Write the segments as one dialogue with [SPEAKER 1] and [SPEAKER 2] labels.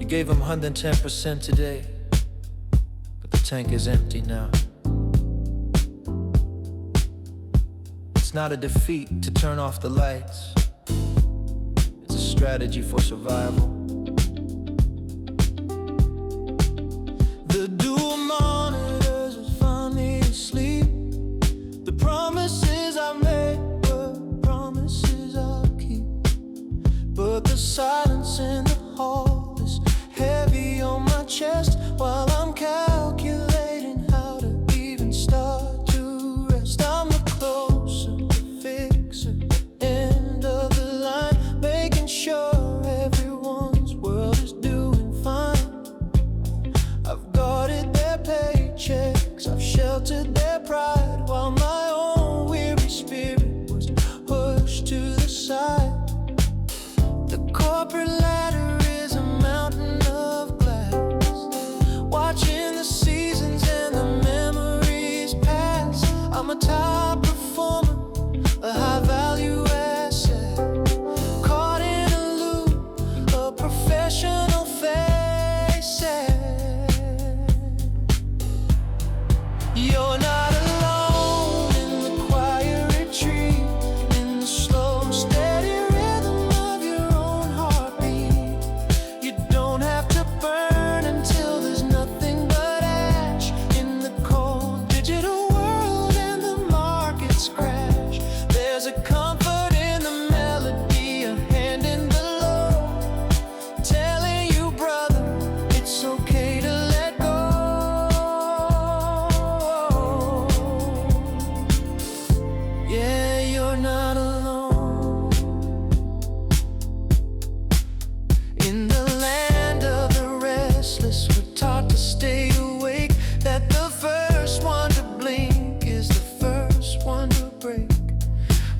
[SPEAKER 1] You gave him 110% today, but the tank is empty now. It's not a defeat to turn off the lights. It's a strategy for survival. The dual monitors are finally asleep. The promises I made were promises I'll keep. But the silence in the hall is heavy on my chest while I'm calculating how to even start to rest. I'm the closer, the fixer, the end of the line, making sure everyone's world is doing fine. I've guarded their paychecks, I've sheltered their pride, while my own weary spirit was pushed to the side. The corporate ladder is a mountain of glass, watching the seasons and the memories pass. I'm a top performer, a high-value asset, caught in a loop of professional faces. You're not alone in the quiet retreat, in the slow, steady rhythm of your own heartbeat. You don't have to burn until there's nothing but ash in the cold digital world and the markets crash. There's a comfort in the melody, a hand in the low, telling you, brother, it's okay to let go. Yeah, you're not alone. In the land of the restless, we're taught to stay awake, that the first one to blink is the first one to break.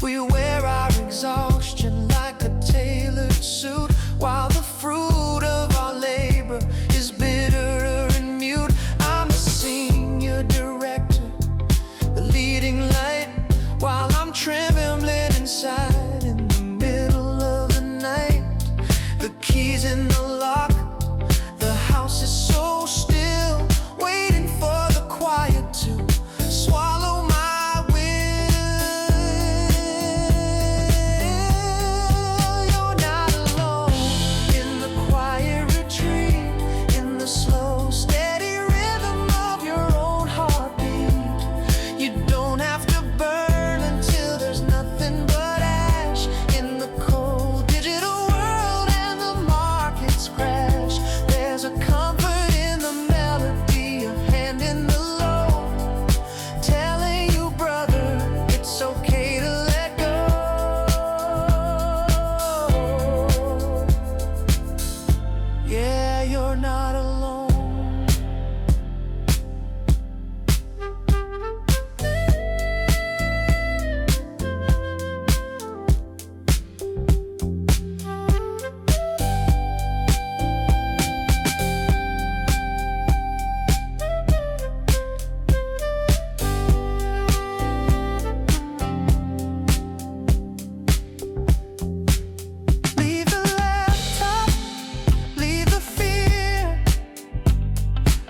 [SPEAKER 1] We wear our exhaustion like a tailored suit, while the fruit of our labor is bitterer and mute. I'm the senior director, the leading light, while I'm trembling inside in the middle of the night. The keys in the lock, the house is so still, waiting for the quiet to swallow my will. You're not alone in the quiet retreat, in the slow, steady rhythm of your own heartbeat. You don't have to burn until there's nothing but ash in the cold digital world and the markets crash. There's a comfort in the melody, a hand in the low, telling you, brother, it's okay to let go. Yeah, you're not alone. Leave the laptop, leave the fear.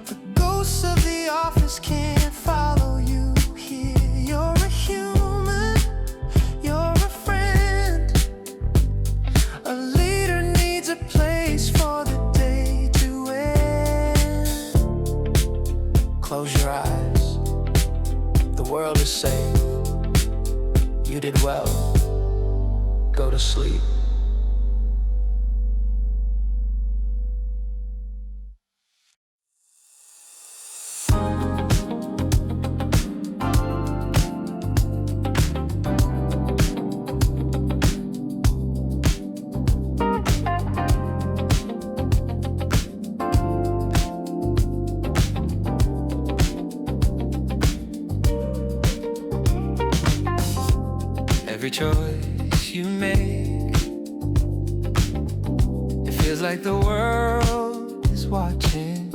[SPEAKER 1] The ghosts of the office can't follow you here. You're a human, you're a friend. A leader needs a place for the day to end. Close your eyes, the world is safe. You did well, go to sleep. Every choice you make, it feels like the world is watching.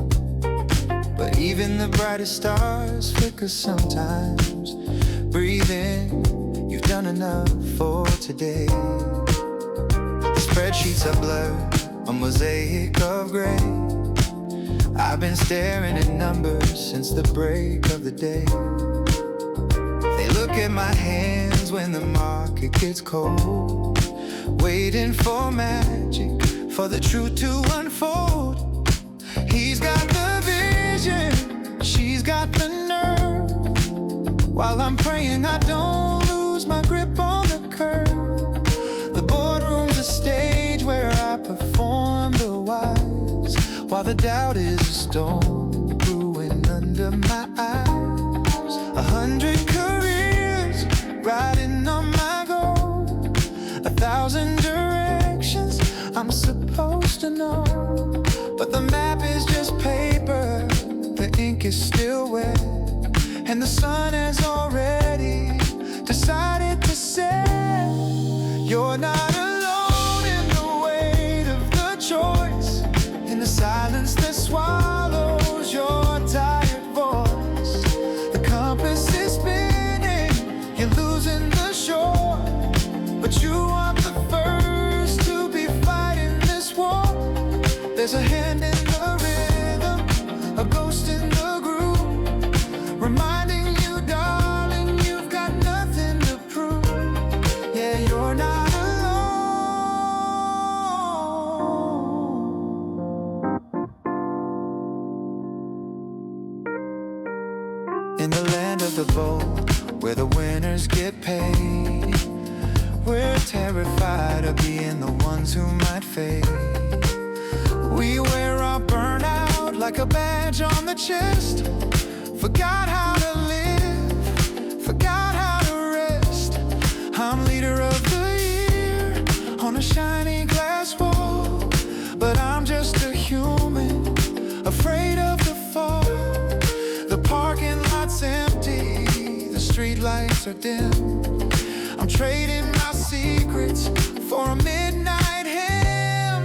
[SPEAKER 1] But even the brightest stars flicker sometimes. Breathe in, you've done enough for today. The spreadsheets are blurred, a mosaic of gray. I've been staring at numbers since the break of the day. They look at my hands when the market gets cold, waiting for magic, for the truth to unfold. He's got the vision, she's got the nerve. While I'm praying I don't lose my grip on the curve. The boardroom's a stage where I perform the wise, while the doubt is a stone brewing under my eyes. 100 careers riding on my goal, 1,000 directions I'm supposed to know. But the map is just paper, the ink is still wet, and the sun has already decided to set. You're not alone in the weight of the choice, in the silence that swallows your tired voice. The compass is spinning, you're losing the shore, but you aren't the first to be fighting this war. There's a hand in the rhythm, a ghost in the groove, reminding you, darling, you've got nothing to prove. Yeah, you're not alone. In the land of the bold, where the winners get paid, we're terrified of being the ones who might fade. We wear our burnout like a badge on the chest, forgot how to live, forgot how to rest. I'm leader of the year on a shiny glass wall, but I'm just a human, afraid of the fall. The parking lot's empty, the street lights are dim. I'm trading my secrets for a midnight hymn.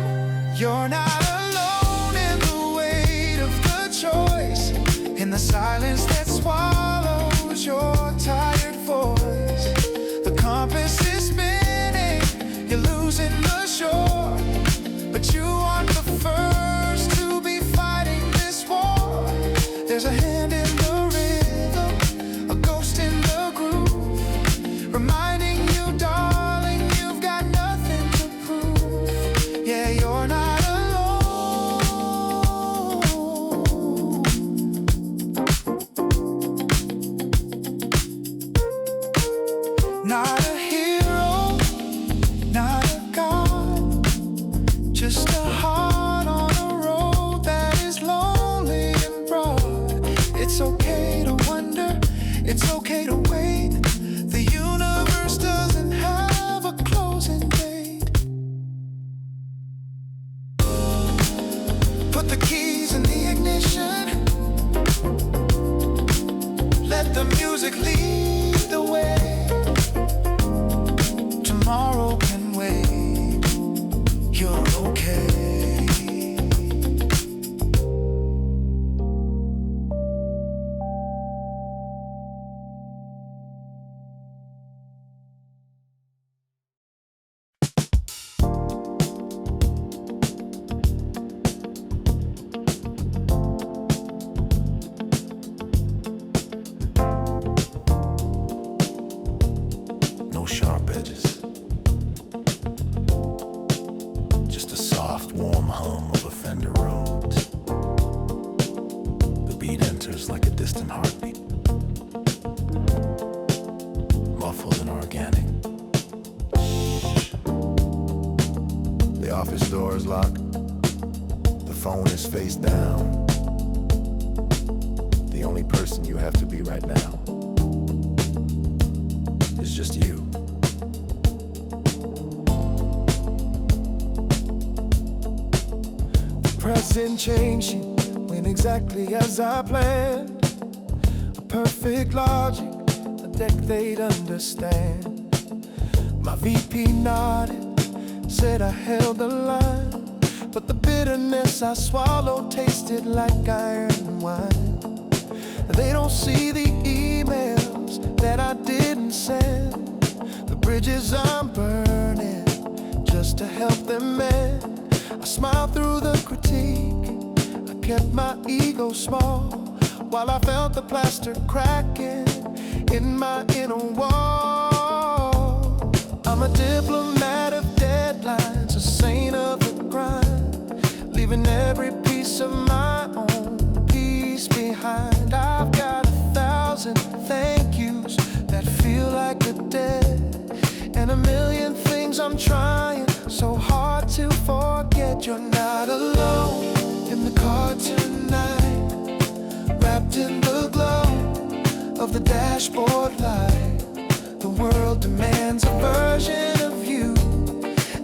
[SPEAKER 1] You're not alone in the weight of the choice, in the silence that swallows your tired voice. The compass is spinning, you're losing the shore, but you aren't the first to be fighting this war. There's a hand in the rhythm, a ghost in the groove, reminding you, darling, you've got nothing to prove. Yeah, you're not not a hero, not a god, just a heart on a road that is lonely and broad. It's okay to wonder, it's okay to wait. The universe doesn't have a closing date. Put the keys in the ignition, let the music lead the way. Tomorrow can wait, you're okay. No sharp edges, just a soft, warm hum of a Fender Rhodes. The beat enters like a distant heartbeat, muffled and organic. Shh. The office door is locked, the phone is face down. The only person you have to be right now is just you. Present changing, went exactly as I planned. A perfect logic, a deck they'd understand. My VP nodded, said I held the line, but the bitterness I swallowed tasted like iron wine. They don't see the emails that I didn't send, the bridges I'm burning just to help them mend. I smile through the critique. I kept my ego small while I felt the plaster cracking in my inner wall. I'm a diplomat of deadlines, a saint of the grind, leaving every piece of my own peace behind. I've got 1,000 thank yous that feel like a debt, and a million things I'm trying so hard to forget. You're not alone in the car tonight, wrapped in the glow of the dashboard light. The world demands a version of you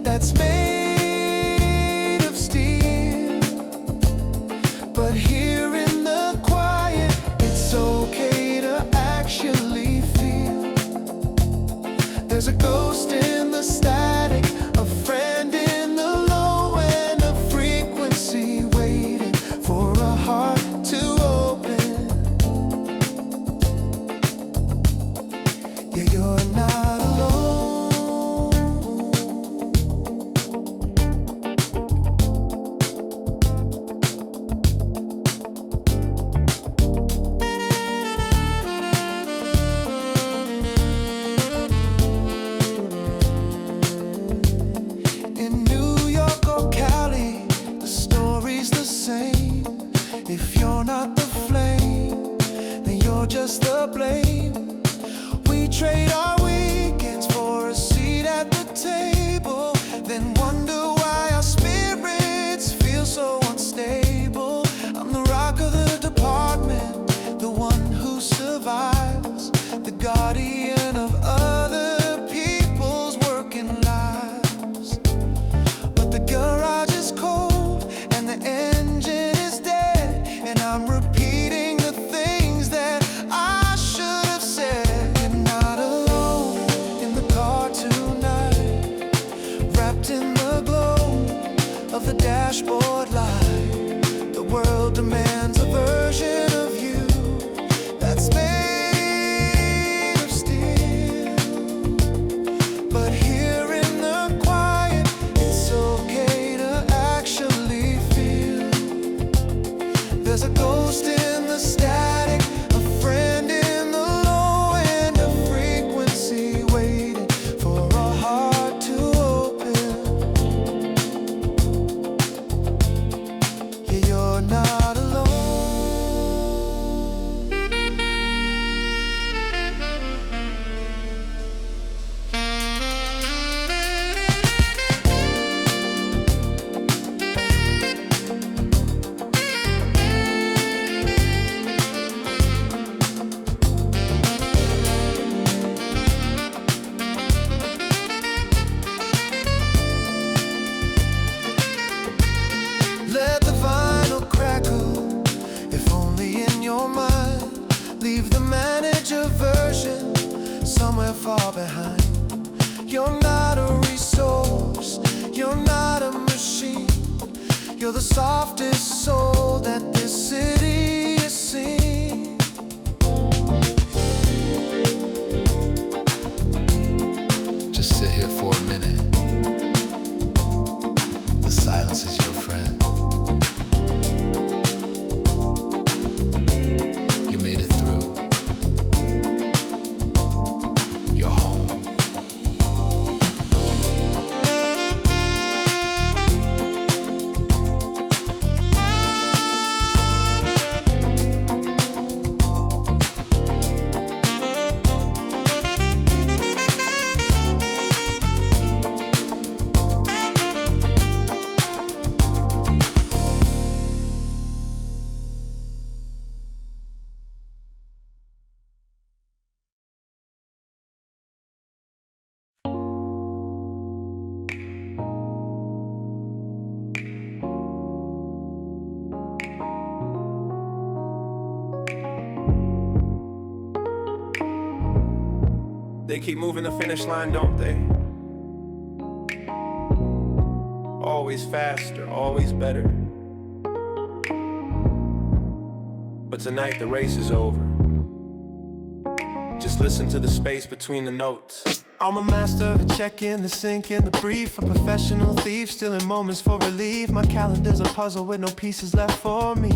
[SPEAKER 1] that's made of steel, but here in the quiet, it's okay to actually feel. There's a ghost in the static, a friend in the low, and a frequency waiting for a heart to open. Yeah, you're not alone. In New York or Cali, the story's the same. If you're not the flame, then you're just the blame. We trade our weekends for a seat at the table, then wonder why our spirits feel so unstable. I'm the rock of the department, the one who survives, the guardian of other people's working lives. But the garage is cold and the engine is dead, and I'm repeating the things that I should have said. You're not alone in the car tonight, wrapped in the glow of the dashboard light. The world demands a version of you that's made of steel, but here in the quiet, it's okay to actually feel. There's a ghost in the static, a friend in the low, and a frequency waiting for a heart to open. Yeah, you're not alone. Let the vinyl crackle, if only in your mind. Leave the manager version somewhere far behind. You're not a resource, you're not a machine. You're the softest soul that this city has seen. Just sit here for a minute. The silence is your friend. You made it through. You're home.
[SPEAKER 2] They keep moving the finish line, don't they? Always faster, always better. But tonight the race is over. Just listen to the space between the notes.
[SPEAKER 1] I'm a master of checking the sink and the brief. A professional thief, stealing moments for relief. My calendar's a puzzle with no pieces left for me.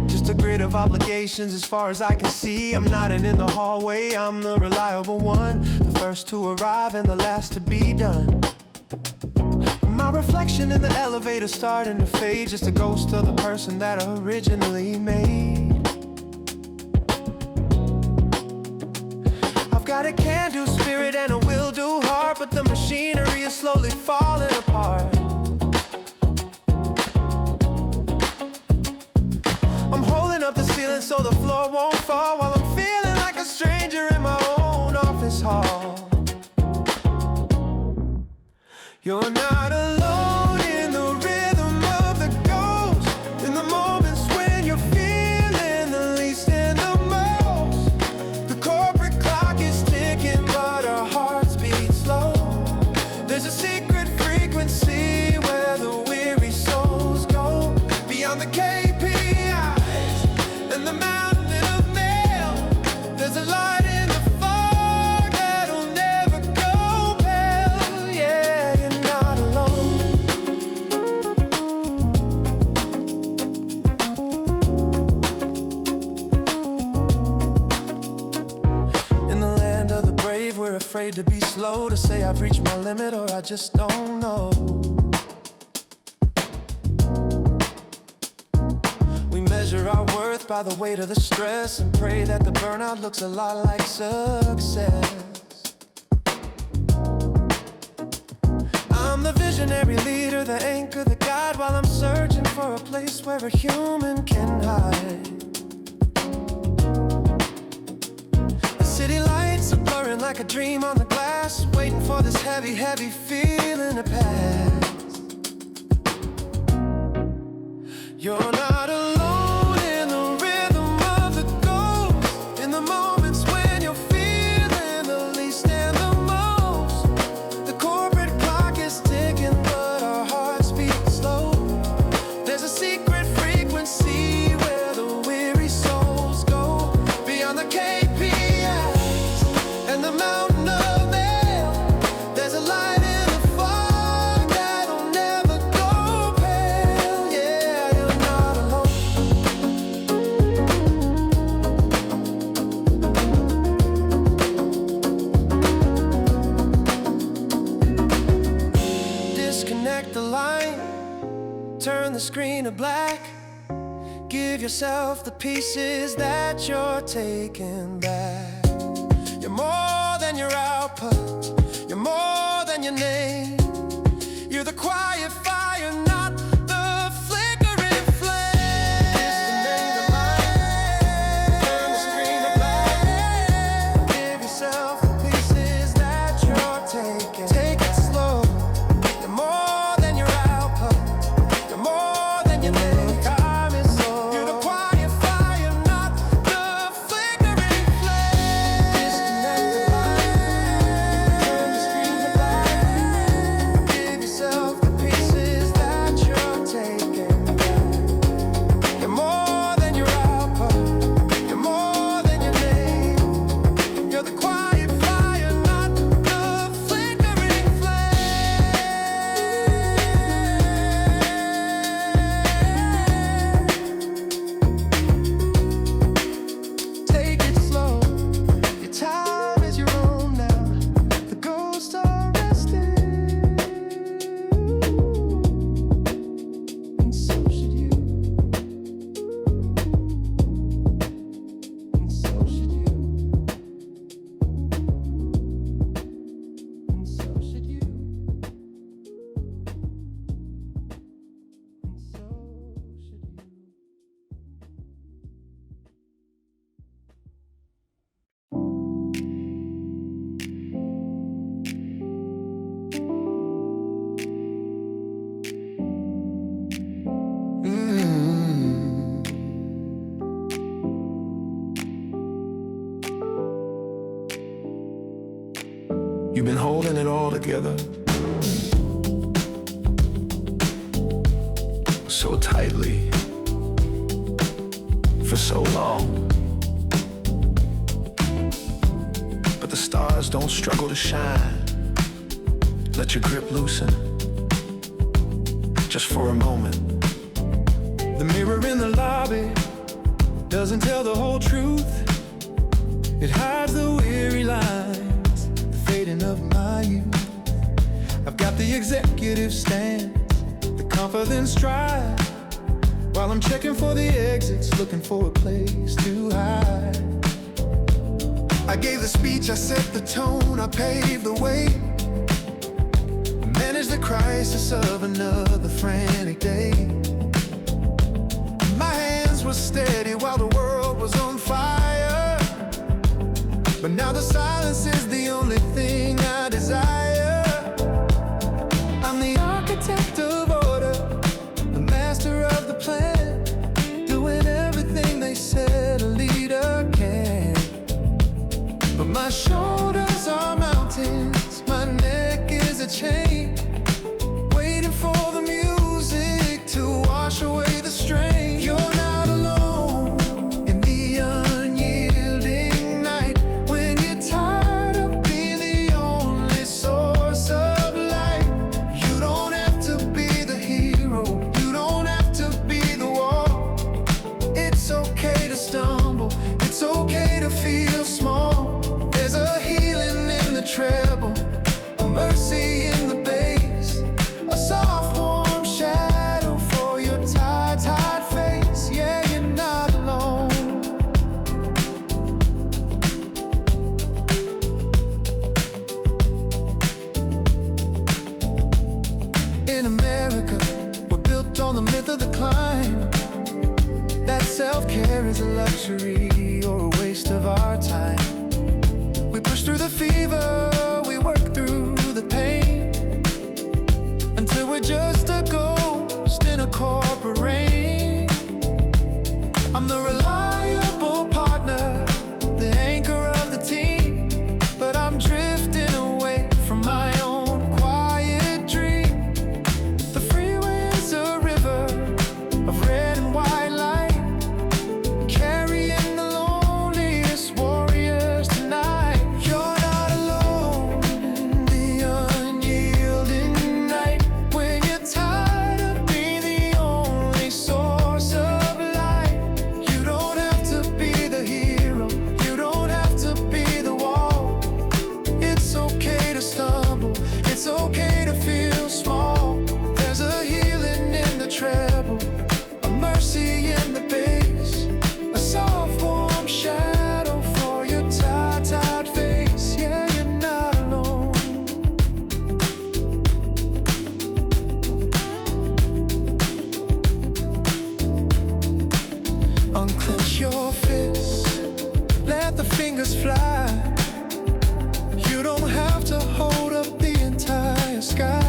[SPEAKER 1] Just a grid of obligations as far as I can see. I'm nodding in the hallway, I'm the reliable one, the first to arrive and the last to be done. My reflection in the elevator starting to fade, just a ghost of the person that I originally made. I've got a can-do spirit and a will-do heart, but the machinery is slowly falling apart. I'm holding up the ceiling so the floor won't fall, while I'm feeling like a stranger in my own office hall. You're not alone in the rhythm of the ghost, in the moments when you're feeling the least and the most. The corporate clock is ticking, but our hearts beat slow. There's a secret frequency where the weary souls go, beyond the KPIs and the mountain of mail. There's a light in the fog that'll never go pale. Yeah, you're not alone. In the land of the brave, we're afraid to be slow, to say I've reached my limit or I just don't know. We measure our worth by the weight of the stress and pray that the burnout looks a lot like success. I'm the visionary leader, the anchor, the guide, while I'm searching for a place where a human can hide. The city lights are blurring like a dream on the glass, waiting for this heavy, heavy feeling to pass. You're not alone in the rhythm of the ghost, in the moments when you're feeling the least and the most. The corporate clock is ticking, but our hearts beat slow. There's a secret frequency where the weary souls go, beyond the KPIs and the mountain of mail. There's a light in the fog that'll never go pale. Yeah, you're not alone. Disconnect the line, turn the screen to black. Give yourself the pieces that you're taking back. You're more than your output, you're more than your name. You're the quiet fire, not the flickering flame. Disconnect the line, turn the screen to black. Give yourself the pieces that you're taking. Take it slow. You're more than your output, you're more than your name. Time is slow. You're the quiet fire, not the flickering flame. Disconnect the line, turn the screen to black. Give yourself the pieces that you're taking back. You're more than your output, you're more than your name. You're the quiet fire, not the flickering flame. Take it slow, your time is your own now. The ghosts are resting, and so should you. And so should you. And so should you. And so should you.
[SPEAKER 2] You've been holding it all together so tightly for so long. But the stars don't struggle to shine. Let your grip loosen, just for a moment.
[SPEAKER 1] The mirror in the lobby doesn't tell the whole truth. It hides the weary lines, the fading of my youth. I've got the executive stance, the confident stride, while I'm checking for the exits, looking for a place to hide. I gave the speech, I set the tone, I paved the way, managed the crisis of another frantic day. My hands were steady while the world was on fire, but now the silence is the only thing I desire. I'm the architect of order, the master of the plan, doing everything they said a leader can. But my shoulders are mountains, my neck is a chain, waiting for the music to wash away the strain. You're not alone in the unyielding night, when you're tired of being the only source of light. You don't have to be the hero, you don't have to be the wall. It's okay to stumble, it's okay to feel small. There's a healing in the treble, a mercy in the bass, a soft warm shadow for your tired, tired face. Yeah, you're not alone. In America, we're built on the myth of the climb, that self-care is a luxury or a waste of our time. We push through the fever, we work through the pain, until we're just a ghost in a corporate rain. I'm the reliable partner, the anchor of the team, but I'm drifting away from my own quiet dream. The freeway is a river of red and white light, carrying the loneliest warriors tonight. You're not alone in the unyielding night, when you're tired of being the only source of light. You don't have to be the hero, you don't have to be the wall. It's okay to stumble, it's okay to feel small. There's a healing in the treble, a mercy in the bass, a soft warm shadow for your tired, tired face. Yeah, you're not alone. Unclench your fist, let the fingers fly. You don't have to hold up the entire sky.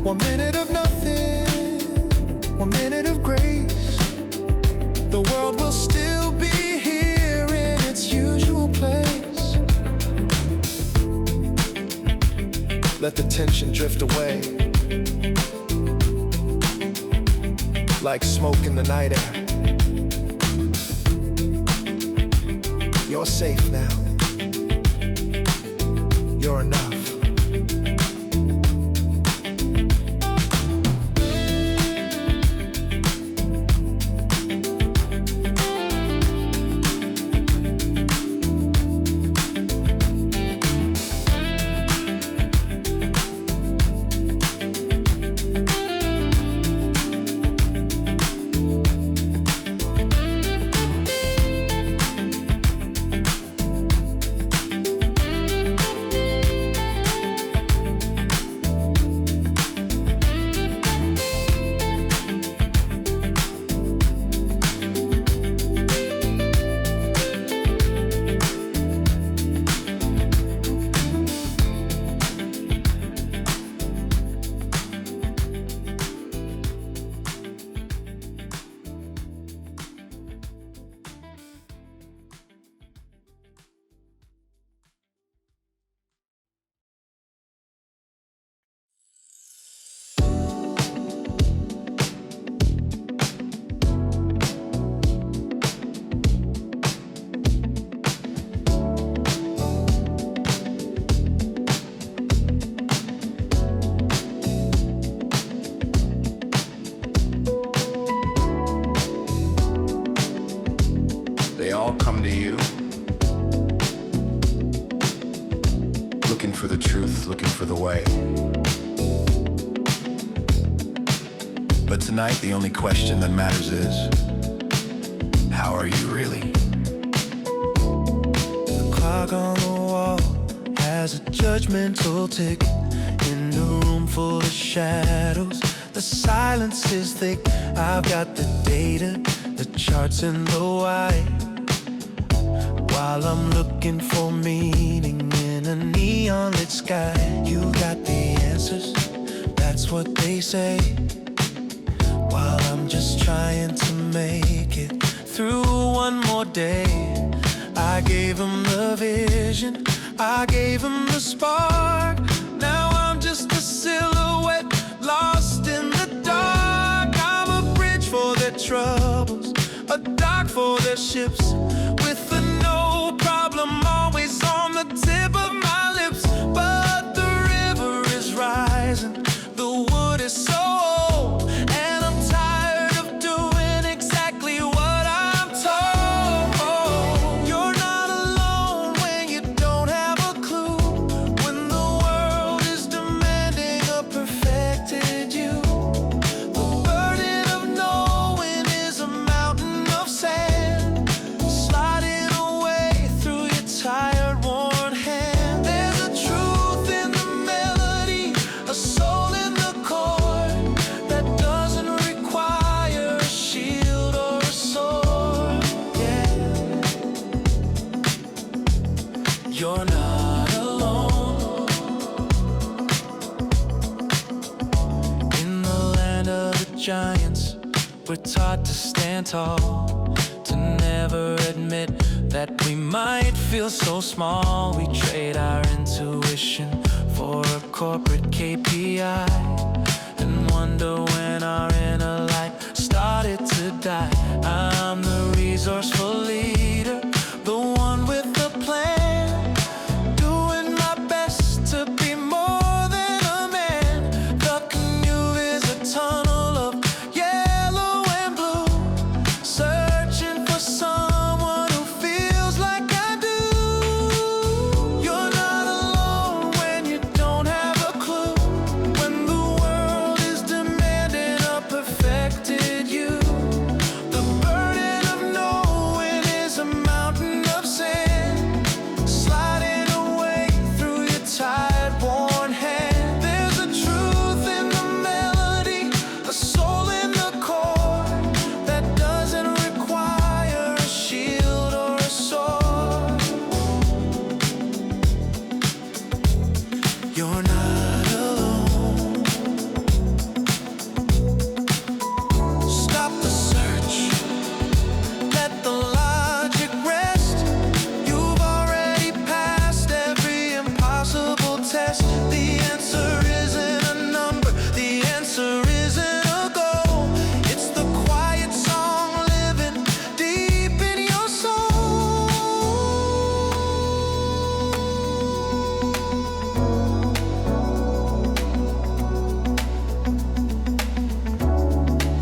[SPEAKER 1] 1 minute of nothing, 1 minute of grace, the world will still be here in its usual place. Let the tension drift away, like smoke in the night air. You're safe now, you're enough.
[SPEAKER 2] But tonight, the only question that matters is, how are you really?
[SPEAKER 1] The clock on the wall has a judgmental tick. In a room full of shadows, the silence is thick. I've got the data, the charts in the white, while I'm looking for meaning in a neon-lit sky. You got the answers, that's what they say, while I'm just trying to make it through one more day. I gave him the vision, I gave him the spark. Now I'm just a silhouette lost in the dark. I'm a bridge for their troubles, a dock for their ships, with a no problem always on the tip of my lips. But the river is rising, the wood is so old, and I'm tired of doing exactly what I'm told. You're not alone when you don't have a clue, when the world is demanding a perfected you. The burden of knowing is a mountain of sand, sliding away through your tired, worn hand. There's a truth in the melody, a soul in the chord, that doesn't require a shield or a sword. Yeah, you're not alone. In the land of the giants, we're taught to stand tall, to never admit that we might feel so small. We trade our intuition for a corporate KPI, and wonder when our inner light started to die. I'm the resourceful leader, the one with the plan, doing my best to be more than a man. The canoe is a tunnel of yellow and blue, searching for someone who feels like I do. You're not alone when you don't have a clue, when the world is demanding a perfected you. The burden of knowing is a mountain of sand, sliding away through your tired, worn hand. There's a truth in the melody, a soul in the chord, that doesn't require a shield or a sword. You're not alone. Stop the search, let the logic rest. You've already passed every impossible test. The answer isn't a number, the answer isn't a goal. It's the quiet song living deep in your soul.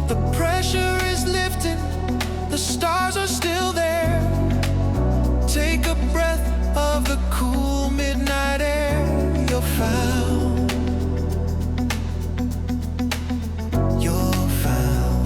[SPEAKER 1] The pressure is lifting, the stars are still there. Take a breath of the cool midnight air. You're found, you're found.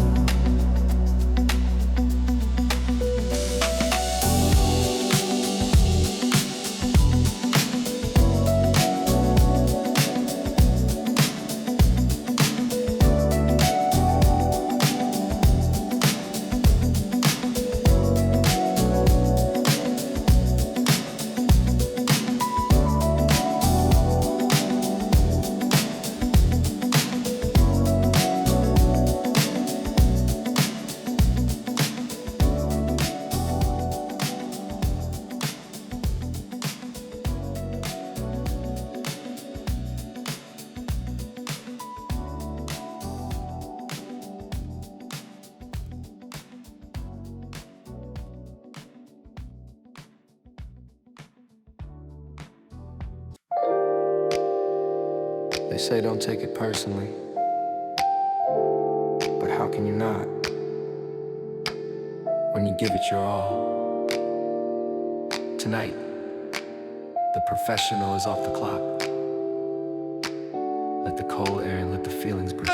[SPEAKER 3] They say don't take it personally, but how can you not when you give it your all? Tonight, the professional is off the clock. Let the cold air and let the feelings breathe.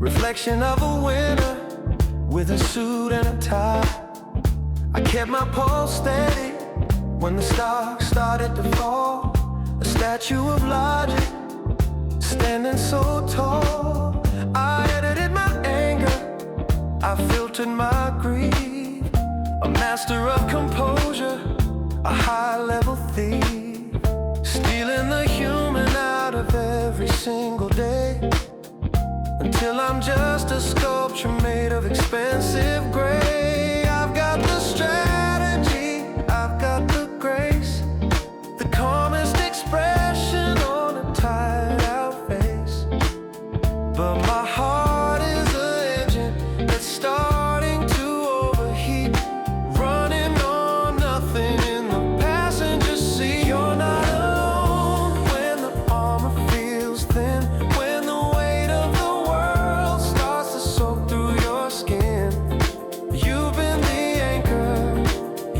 [SPEAKER 1] reflection of a winner with a suit and a tie. I kept my pulse steady when the stars started to fall. A statue of logic, standing so tall. I edited my anger, I filtered my grief. A master of composure, a high-level thief, stealing the human out of every single day, until I'm just a sculpture made of expensive gray. I've got the strategy, I've got the grace, the calmest expression on a tired-out face. But my heart is an engine that's starting to overheat, running on nothing in the passenger seat. You're not alone when the armor feels thin, when the weight of the world starts to soak through your skin. You've been the anchor,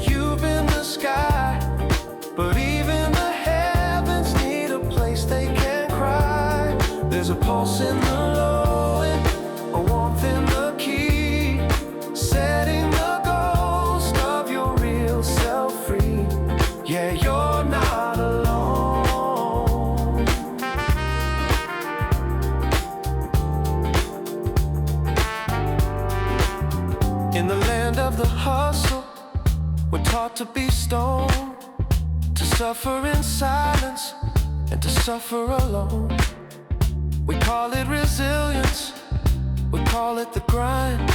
[SPEAKER 1] you've been the sky, but even the heavens need a place they can cry. There's a pulse in the low end, a warmth in the key, setting the ghost of your real self free. Yeah, you're not alone. In the land of the hustle, we're taught to be stoned, to suffer in silence and to suffer alone. We call it resilience, we call it the grind,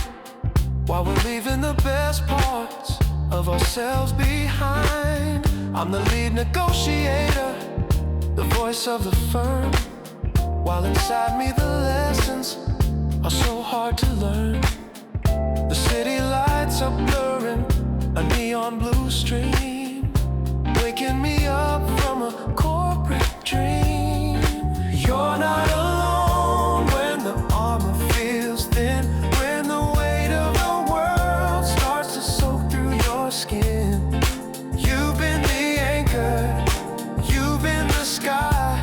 [SPEAKER 1] while we're leaving the best parts of ourselves behind. I'm the lead negotiator, the voice of the firm, while inside me the lessons are so hard to learn. The city lights are blurring a neon blue stream, waking me up from a corporate dream. You're not alone when the armor feels thin, when the weight of the world starts to soak through your skin. You've been the anchor, you've been the sky,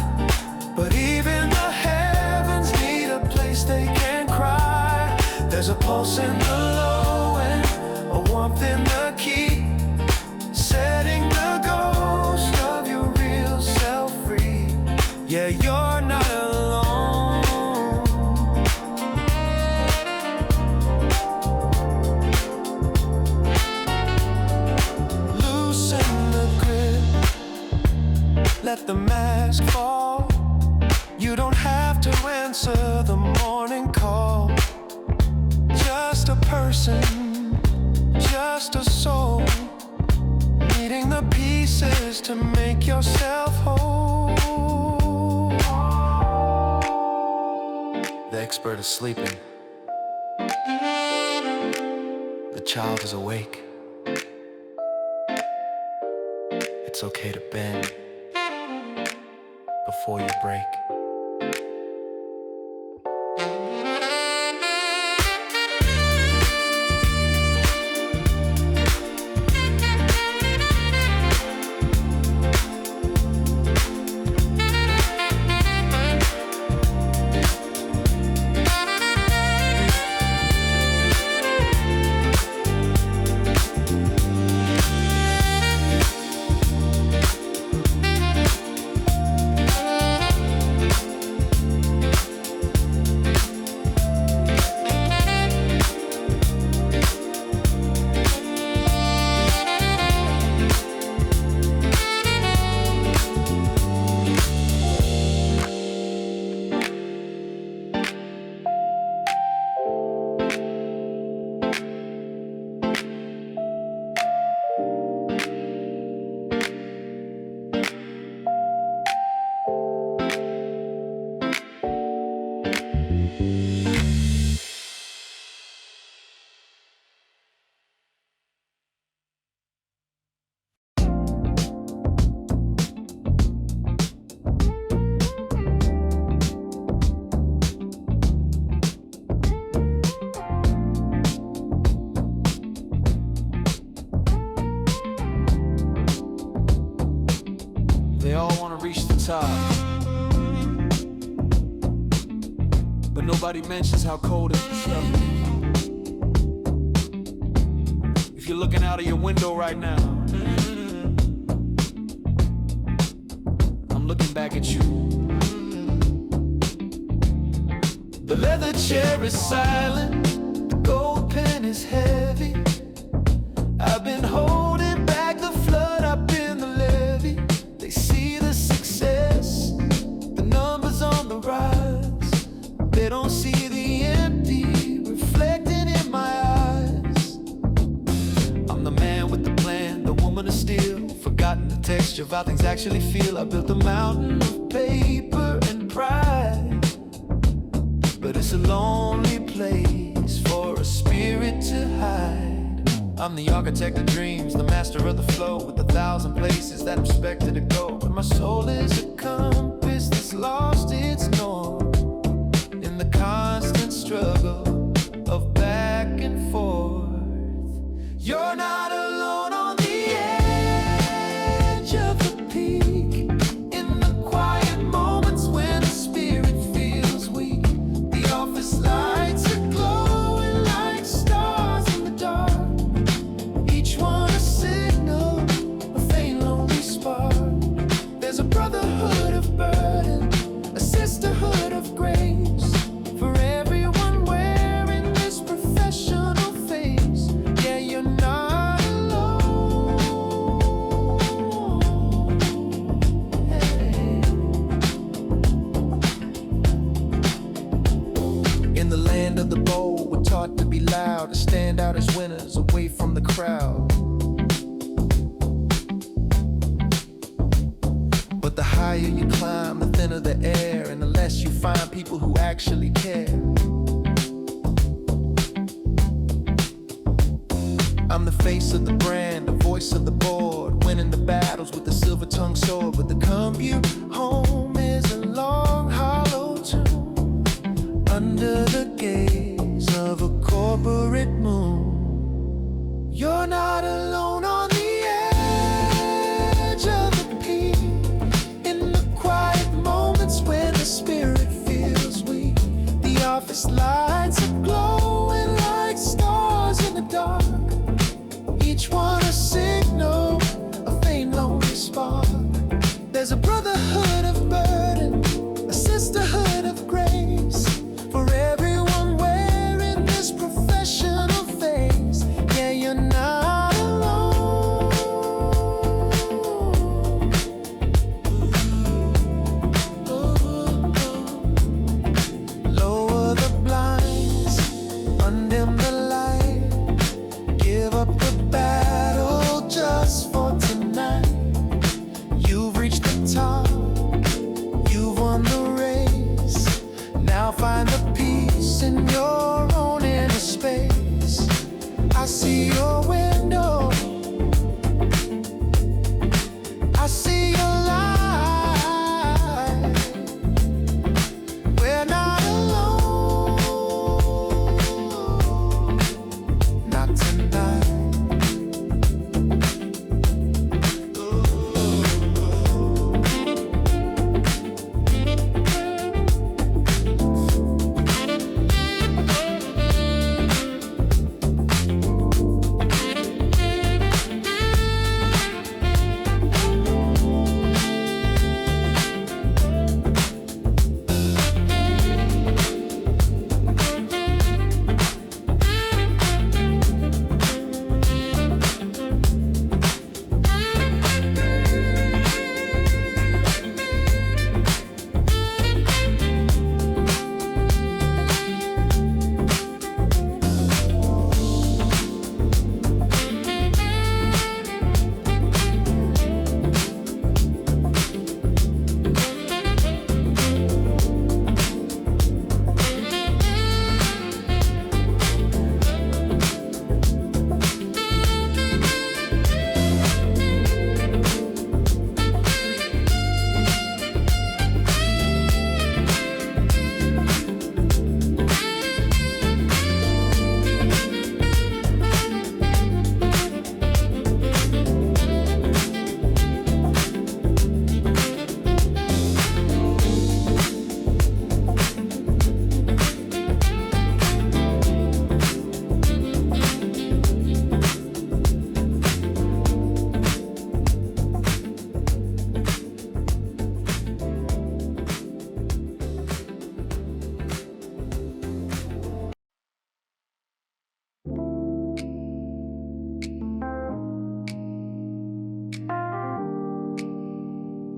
[SPEAKER 1] but even the heavens need a place they can cry. There's a pulse in the low end, a warmth in the key, setting the ghost of your real self free. Yeah, you're not alone. Loosen the grip, let the mask fall. You don't have to answer the morning call. Just a person, just a soul, needing the pieces to make yourself whole. The expert is sleeping, the child is awake. It's okay to bend before you break.
[SPEAKER 4] They all want to reach the top, but
[SPEAKER 1] nobody mentions how cold it is. If you're looking out of your window right now, I'm looking back at you. The leather chair is silent, the gold pen is heavy. I've been holding back the flood up in the levee. They see the success, the numbers on the rise. They don't see the empty reflecting in my eyes. I'm the man with the plan, the woman of steel, forgotten the texture of how things actually feel. I built a mountain of paper and pride, but it's a lonely place for a spirit to hide. I'm the architect of dreams, the master of the flow, with 1,000 places that I'm expected to go. But my soul is a compass that's lost its north in the constant struggle of back and forth. You're not alone on the edge of the peak, in the quiet moments when the spirit feels weak. The office lights are glowing like stars in the dark, each one a signal, a faint lonely spark. There's a brotherhood of burden, a sisterhood of grace, for everyone wearing this professional face. Yeah, you're not alone. Hey. In the land of the bold, we're taught to be loud, to stand out as winners away from the crowd. But the higher you climb, the thinner the air, and the less you find people who actually care. I'm the face of the brand, the voice of the board, winning the battles with the silver-tongued sword. But the commute home is a long, hollow tomb under the gaze of a corporate moon. You're not alone on the edge of the peak, in the quiet moments when the spirit feels weak. The office lights are glowing like stars in the dark, each one a signal, a faint lonely spark. There's a brotherhood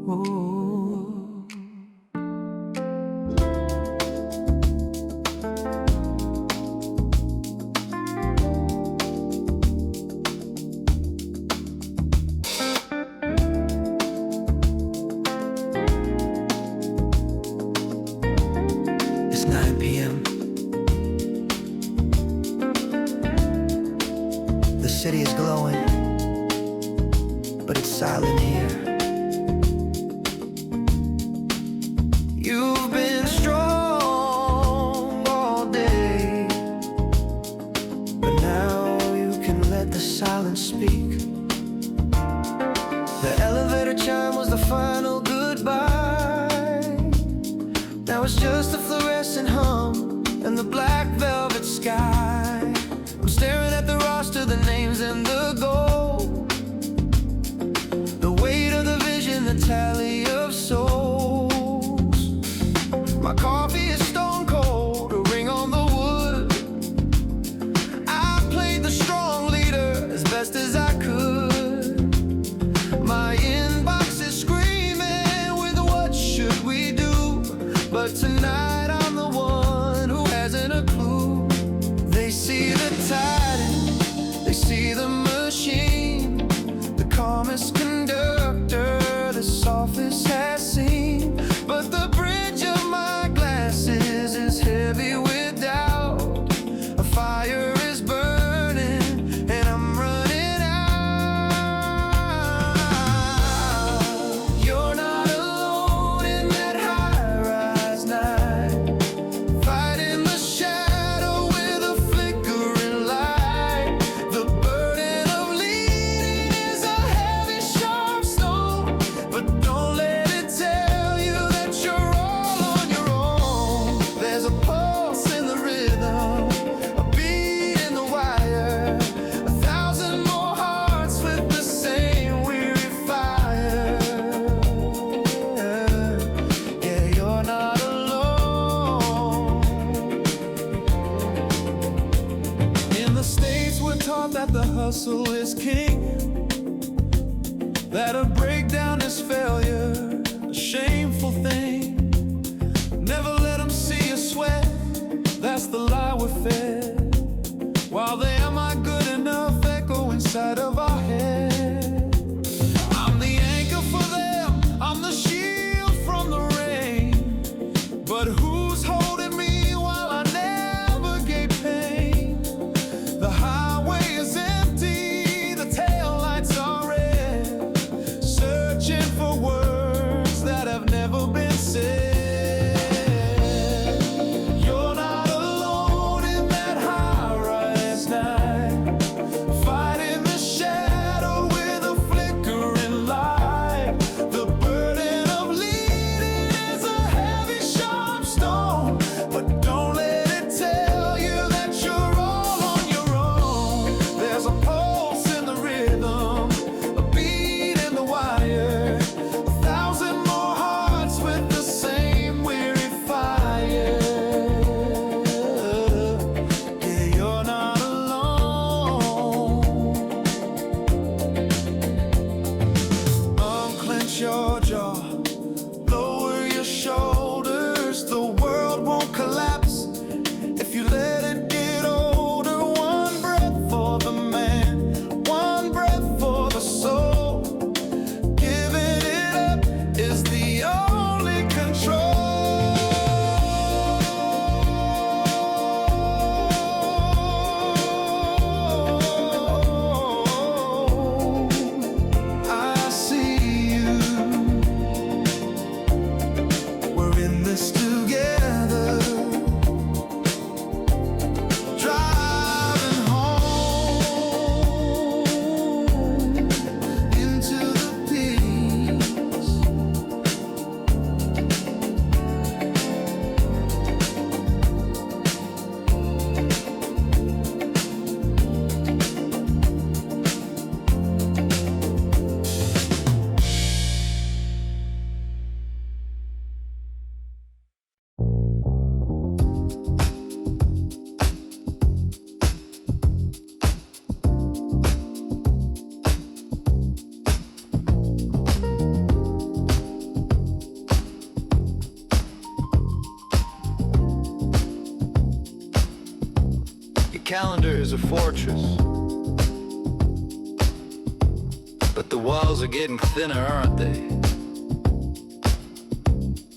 [SPEAKER 2] It's 9 p.m. The city is glowing, but it's silent here. You've been strong all day, but now you can let the silence speak. The elevator chime was the final goodbye. Now it's just a fluorescent hum and the black velvet sky. I'm staring at the roster, the names and the gold, the weight of the vision, the tally of souls. My coffee is stone cold, a ring on the wood. I played the strong leader as best as I could. My inbox is screaming with what should we do, but tonight I'm the one who hasn't a clue. They see the titan, they see the machine, the calmest conductor this office has seen. But the bridge of my glasses is heavy with doubt. A fire is burning and I'm running out. You're not alone in that high-rise night, fighting the shadow with a flickering light. The burden of leading is a heavy, sharp stone, but don't let it tell you that you're all on your own. There's a pulse in the rhythm, a beat in the wire, 1,000 more hearts with the same weary fire. Yeah, you're not alone. In the States, we're taught that the hustle is king, that a breakdown is failure, a shameful thing. Never let them see you sweat, that's the lie we're fed. While they am I good enough echo inside of our head. I'm the anchor for them, I'm the shield from the rain. But who's holding me while I navigate pain? The highway is empty, the taillights are red, searching for words
[SPEAKER 1] is a fortress, but the walls are getting thinner, aren't they?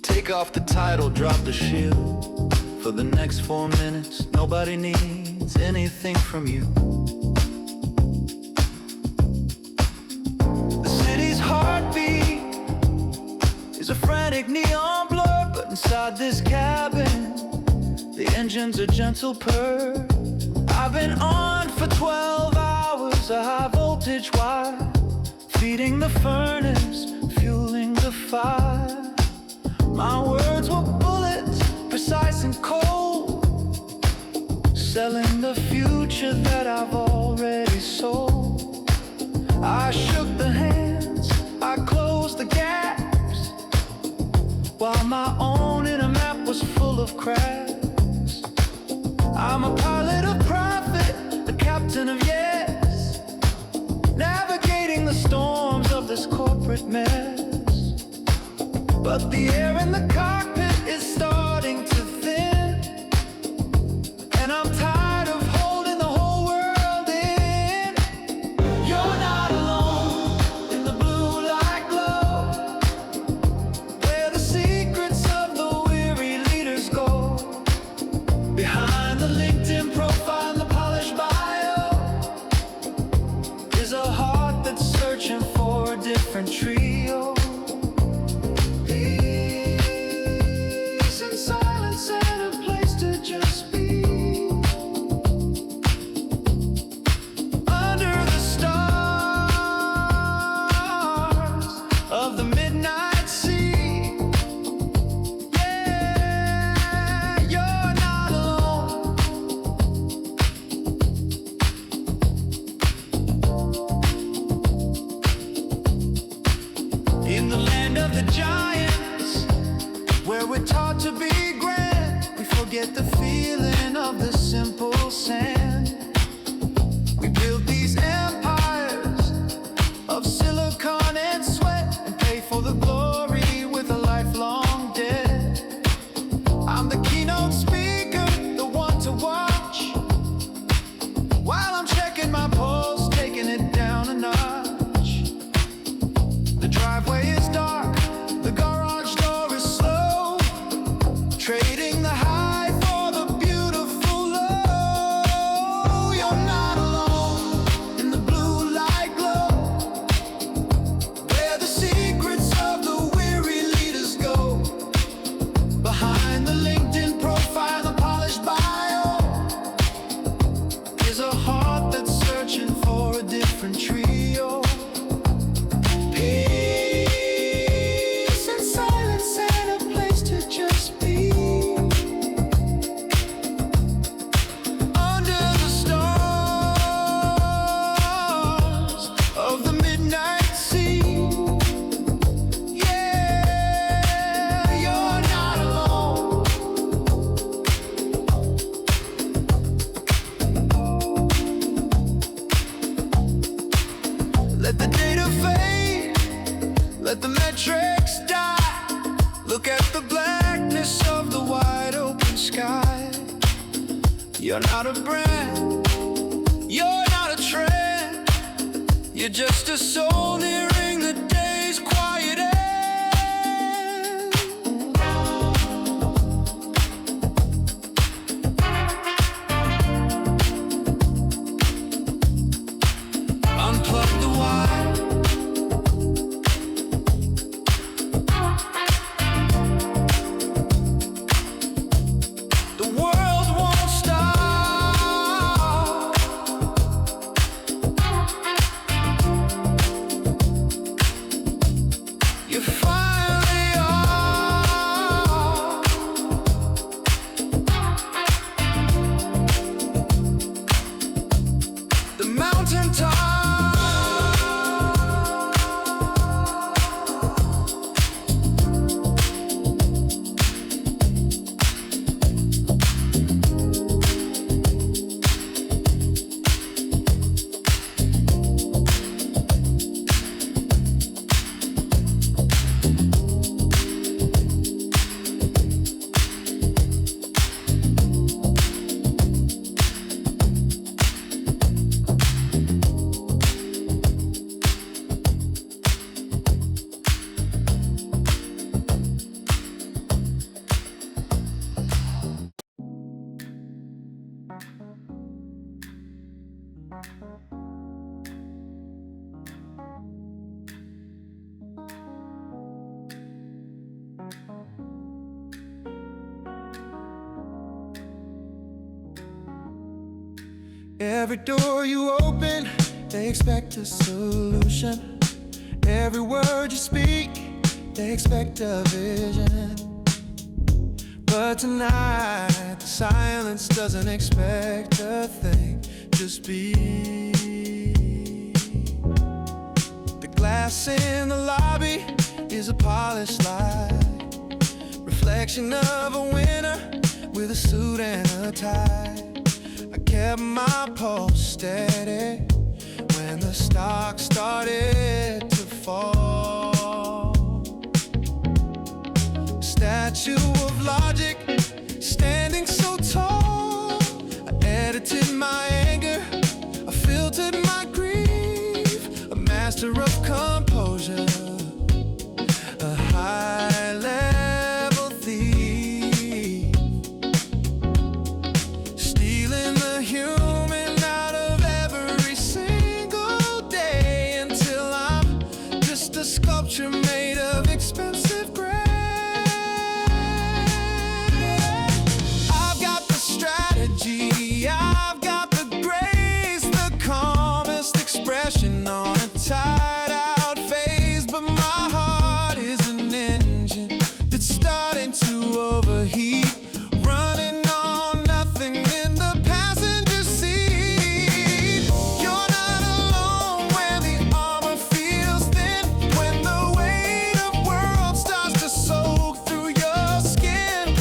[SPEAKER 1] Take off the title, drop the shield. For the next 4 minutes, nobody needs anything from you. The city's heartbeat is a frantic neon blur, but inside this cabin, the engines are gentle purr. I've been on for 12 hours, a high voltage wire, feeding the furnace, fueling the fire. My words were bullets, precise and cold, selling the future that I've already sold. I shook the hands, I closed the gaps, while my own inner map was full of cracks. I'm a pilot of profit, a captain of yes, navigating the storms of this corporate mess. But the air in the cockpit is starting to thin, and I'm tired of holding the whole world in. You're not alone in the blue light glow, where the secrets of the weary leaders go. Behind the LinkedIn profile and the polished bio is a heart that's searching for a different trio. In the land of the giants, where we're taught to be grand, we forget the feeling of the simple sand. We built these empires of silicon and sweat, and pay for the glory with a lifelong debt. I'm the keynote speaker, the one to watch, while I'm checking my pulse, taking it down a notch. The driveway is dark, the garage door is slow, trading the high for the beautiful low. You're not alone in the blue light glow, where the secrets of the weary leaders go. Behind the LinkedIn profile, the polished bio, is a heart that's searching for a different trio. Peace and silence and a place to just be, under the stars of the midnight sea. Yeah, you're not alone. Let the data fade, let the metrics die. Look at the blackness of the wide open sky. You're not a brand, you're not a trend, you're just a soul nearing the day's quiet end. Unplug the wire, the world won't stop.
[SPEAKER 2] Every door you open, they expect a solution. Every word you speak, they expect a vision. But tonight, the silence doesn't expect a thing, just be. The glass in the lobby is a polished light, reflection of a winner with a suit and a tie. I kept my pulse steady when the stock started to fall. Statue of logic, standing so tall. I edited my anger, I filtered my grief. A master of composure, a high-level thief, stealing the human out of every single day until I'm just a sculpture made of expensive grace. I've got the strategy, I've got the grace, the calmest expression on a tired-out face, but my heart is an engine that's starting to overheat, running on nothing in the passenger seat. You're not alone when the armor feels thin, when the weight of world starts to soak through your skin.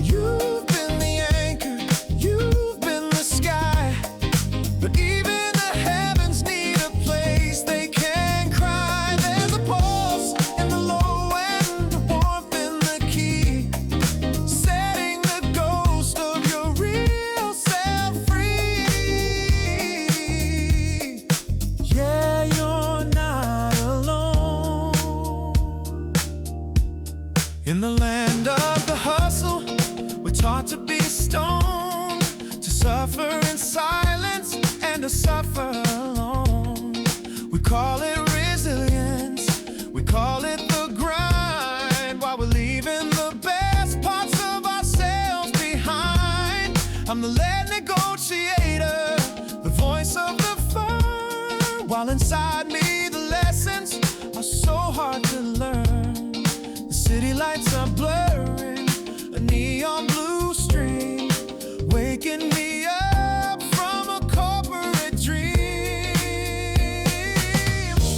[SPEAKER 2] You've been the anchor, you've been the sky, but even the heavens need a place they can cry. There's a pulse in the low end, a warmth in the key, setting the ghost of your real self free. Yeah, you're not alone. In the land of the hustle, we're taught to be stoned, to suffer in silence and to suffer alone. We call it resilience, we call it the grind, while we're leaving the best parts of ourselves behind. I'm the lead negotiator, the voice of the firm, while inside me the lessons are so hard to learn. The city lights are blurring, a neon blue stream, waking me up from a corporate dream.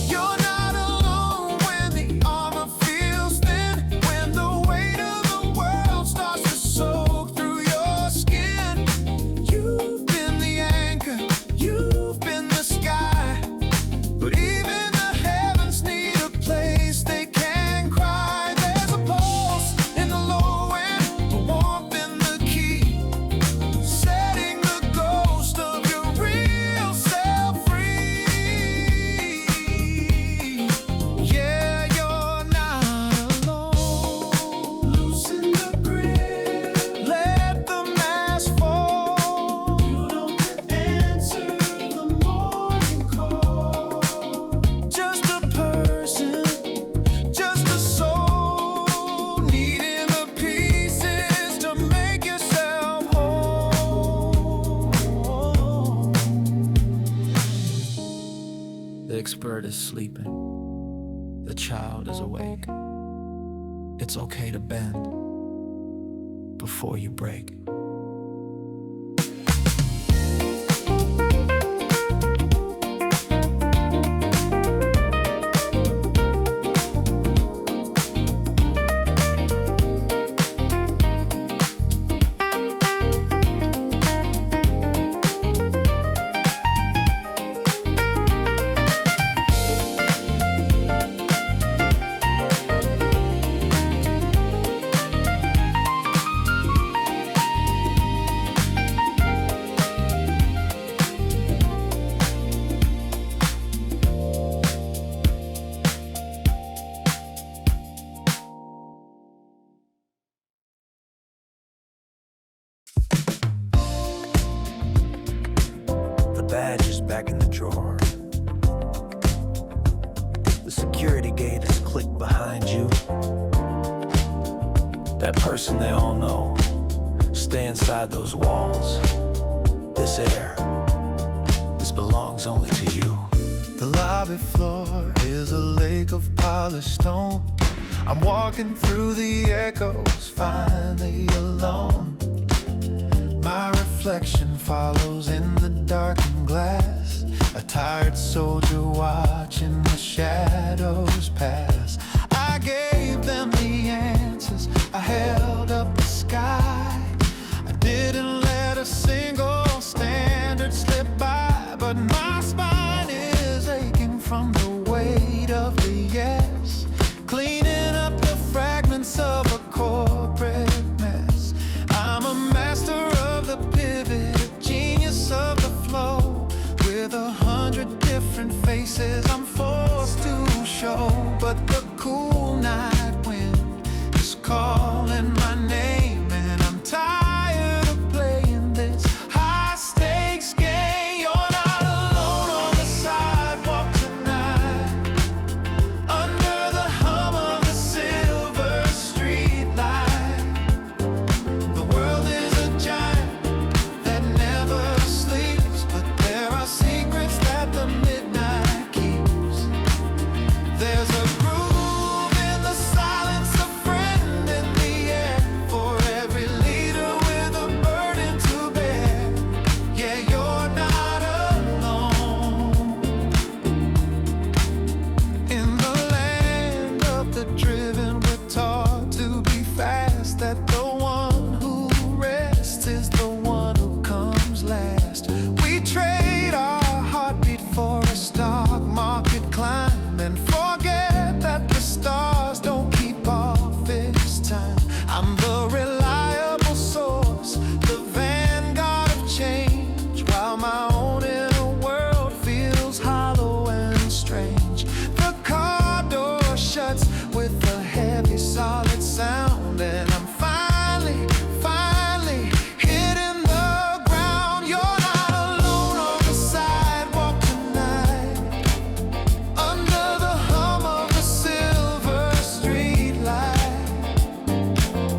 [SPEAKER 2] You're not alone when the armor feels thin, when the weight of the world starts to soak through your skin. You've been the anchor, you've been the sky, but even the heavens need a place they can cry. There's a pulse in the low end, a warmth in the key, setting the ghost of your real self free. Yeah, you're not alone. Loosen the grip, let the mask fall. You don't answer the morning call. Just a person, just a soul, needing the pieces to make yourself whole.
[SPEAKER 4] The expert is sleeping, the child is awake. It's okay to bend before you break.
[SPEAKER 2] badge is back in the drawer. The security gate is clicked behind you. That person they all know. Stay inside those walls. This air,
[SPEAKER 4] belongs only to you.
[SPEAKER 2] The lobby floor is a lake of polished stone. I'm walking through the echoes, finally alone. My reflection follows in the darkened glass, a tired soldier watching the shadows pass. I gave them the answers, I held up the sky. I didn't let a single standard slip by, but my spine is aching from the weight of the yes, cleaning up the fragments of a corporate mess. I'm a master of the pivot, a genius of the flow. With 100 different faces I'm forced to show, but the cool night wind is calling my name, and I'm tired of playing this high-stakes game. You're not alone on the sidewalk tonight, under the hum of the silver streetlight. The world is a giant that never sleeps, but there are secrets that the midnight keeps. There's a groove in the silence, a friend in the air, for every leader with a burden to bear. Yeah, you're not alone. In the land of the driven, we're taught to be fast, that the one who rests is the one who comes last. We trade our heartbeat for a stock market climb, and forget that the stars don't keep off this time. I'm the reliable source, the vanguard of change, while my own inner world feels hollow and strange. The car door shuts with a heavy solid sound, and I'm finally hitting the ground. You're not alone on the sidewalk tonight, under the hum of the silver streetlight.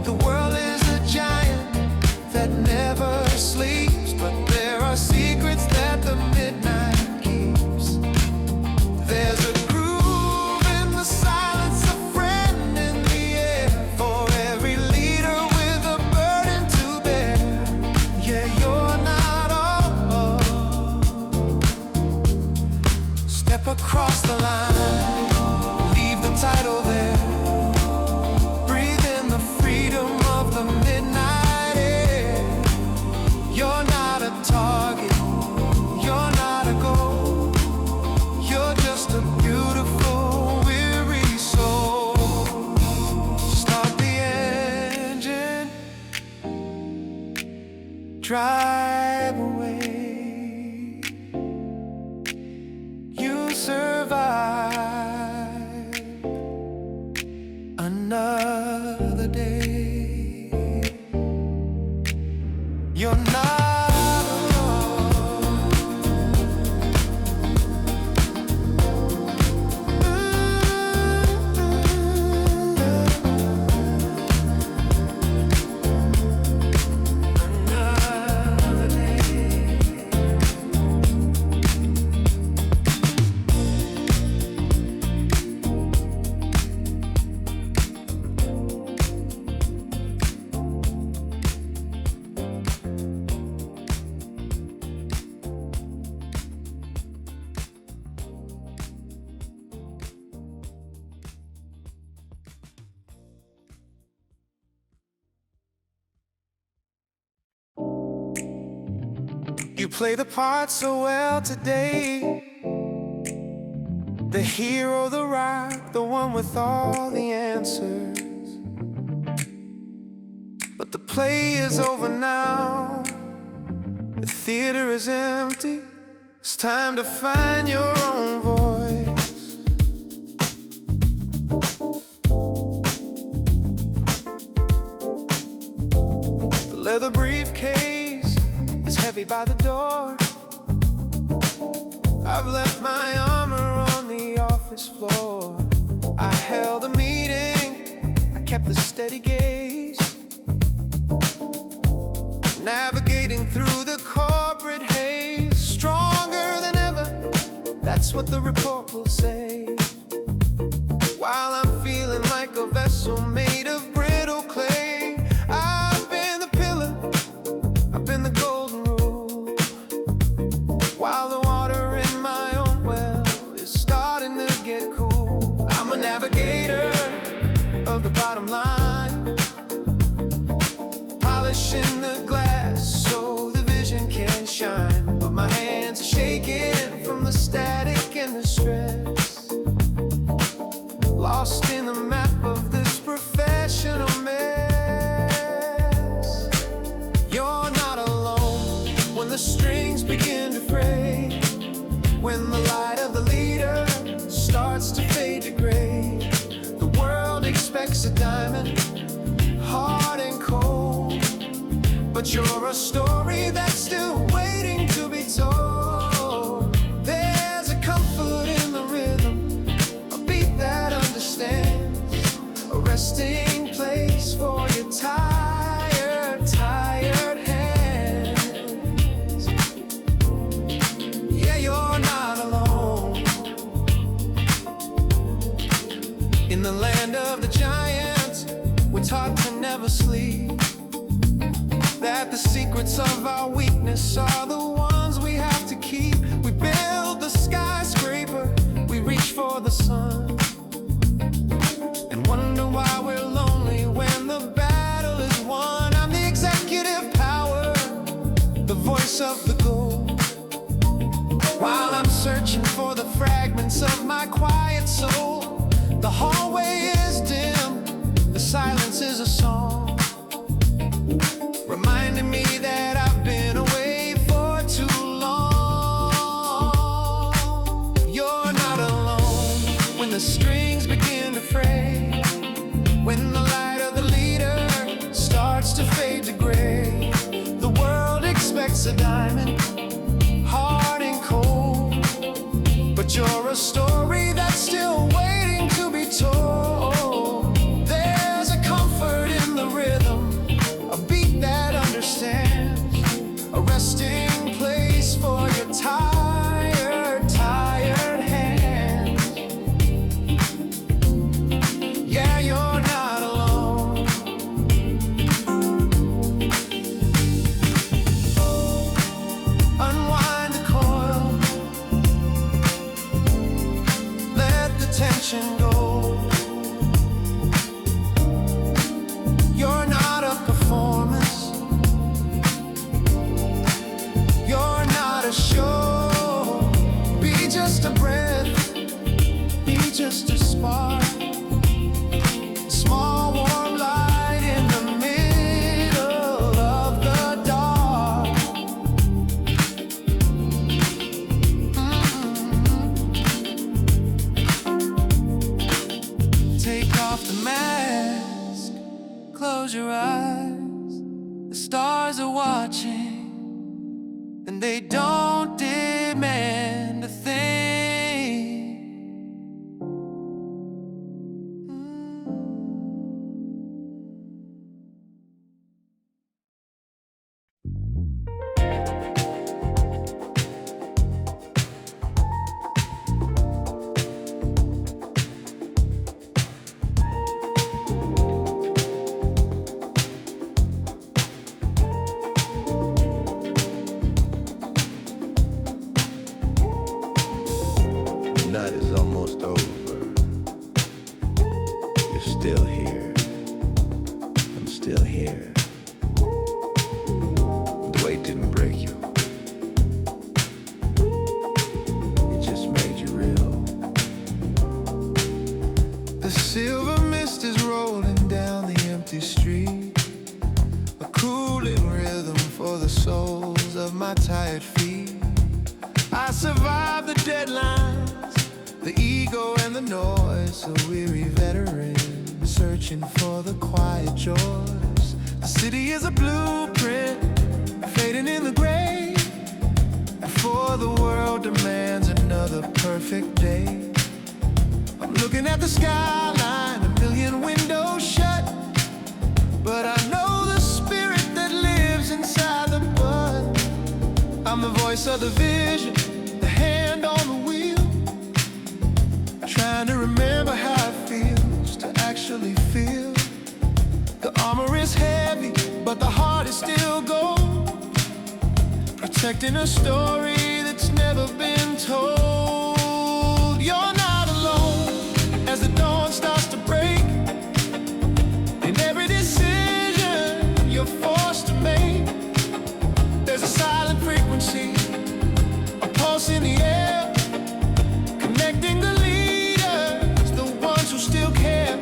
[SPEAKER 2] The world is a giant that never sleeps, but there are secrets that the midnight keeps. There's a groove in the silence, a friend in the air, for every leader with a burden to bear. Yeah, you're not alone. Step across the line, leave the title there. Breathe in the freedom of the midnight air. You're not a target, you're not a goal, you're just a beautiful, weary soul. Start the engine, drive away. You survive another day. You're not alone. Another day. You play the part so well today, the hero, the rock, the one with all the answers. But the play is over now, the theater is empty. It's time to find your own voice. The leather briefcase is heavy by the door. I've left my armor on the office floor. I held a meeting, I kept a steady gaze, navigating through the corporate haze, stronger than what the report will say. While I'm feeling like a vessel made of brittle clay, I've been the pillar, I've been the golden rule. While the water in my own well is starting to get cool, I'm a navigator of the bottom line, polishing the glass so the vision can shine. But my hands are shaking from the static and the stress, lost in the map of this professional mess. You're not alone when the strings begin to fray, when the light of the leader starts to fade to gray. The world expects a diamond, hard and cold, but you're a story that's still waiting to be told. There's a comfort in the rhythm, a beat that understands, a resting place for your tired, tired hands. Yeah, you're not alone. In the land of the giants, we're taught to never sleep, that the secrets of our weakness are the ones we have to keep. We build the skyscraper, we reach for the sun, and wonder why we're lonely when the battle is won. I'm the executive power, the voice of the gold, while I'm searching for the fragments of my quiet soul. The hallway is dim, the silence is a song, reminding me that I've been away for too long. You're not alone when the strings begin to fray, when the light of the leader starts to fade to gray. The world expects a diamond, hard and cold, but you're a story that's still waiting to be told. There's a comfort in the rhythm, a beat that understands, a resting place for your tired, tired hands. Yeah, you're not alone. Unwind the coil, let the tension go. You're not a performance, you're not a show. Be just a breath, be just a spark, a small warm light in the middle of the dark. Take off the mask, close your eyes. The stars are watching, and they don't demand a thing.
[SPEAKER 5] The night is almost over. You're still here. I'm still here. The weight didn't break you. It just made you real.
[SPEAKER 2] The silver mist is rolling down the empty street, a cooling rhythm for the soles of my tired feet. I survived the deadlines, the ego and the noise, a weary veteran searching for the quiet joys. The city is a blueprint, fading in the gray, before the world demands another perfect day. I'm looking at the skyline, a million windows shut, but I know the spirit that lives inside the bud. I'm the voice of the vision, the hand on the wheel, trying to remember how it feels to actually feel. The armor is heavy, but the heart is still gold, protecting a story that's never been told. You're not alone as the dawn starts to break. In every decision you're forced to make, there's a silent frequency, a pulse in the air, connecting the leaders, the ones who still care.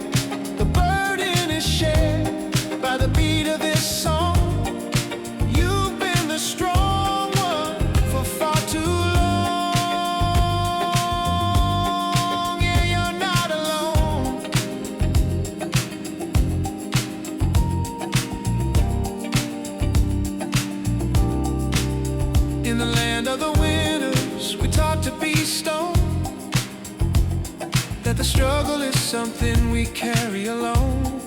[SPEAKER 2] The burden is shared by the beat of this song. You've been the strong one for far too long. Yeah, you're not alone. In the land of the winners, we taught to be stone, that the struggle is something we carry alone.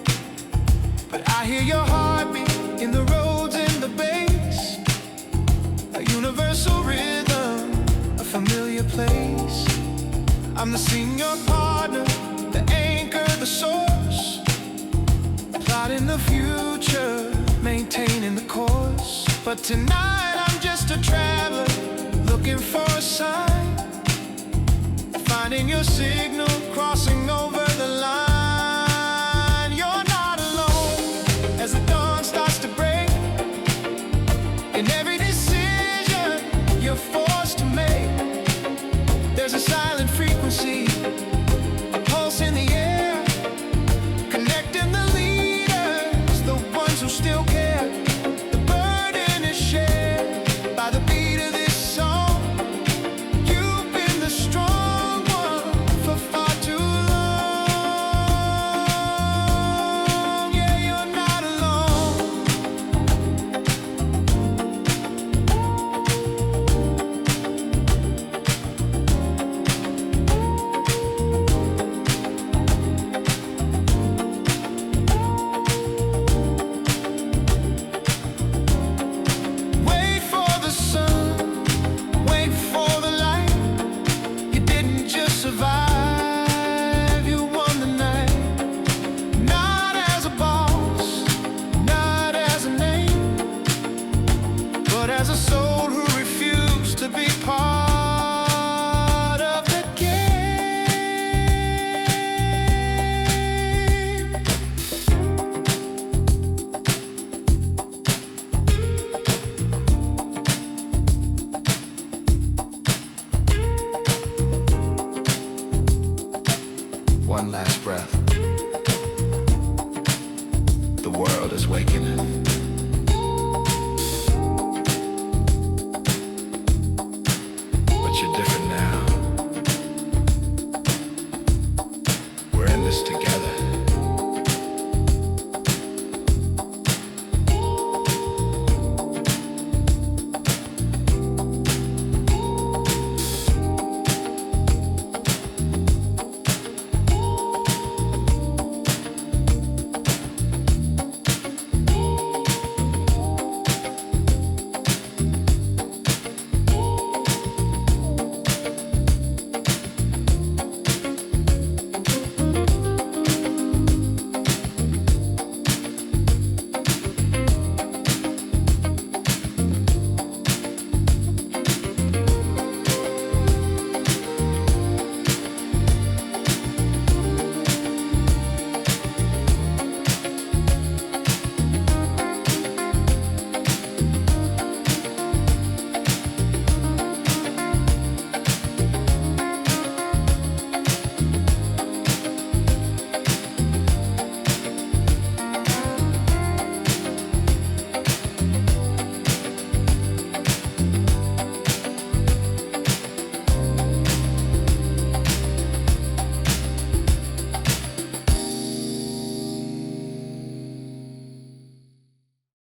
[SPEAKER 2] But I hear your heartbeat in the roads and the bass, a universal rhythm, a familiar place. I'm the senior partner, the anchor, the source, plotting the future, maintaining the course. But tonight I'm just a traveler, looking for a sign, finding your signal, crossing over the line. You're not alone as the dawn starts to break. In every decision you're forced to make, there's a silent frequency, a pulse in the air, connecting the leaders, the ones who still care. The burden is shared by the beat of this song. You've been the strong one for far too long. Yeah, you're not alone. Wait for the sun, wait for the light. You didn't just survive, you won the night. Not as a boss, not as a name, but as a soul who refused to be part of the game.
[SPEAKER 3] One last breath. The world is waking. But you're different now. We're in this together.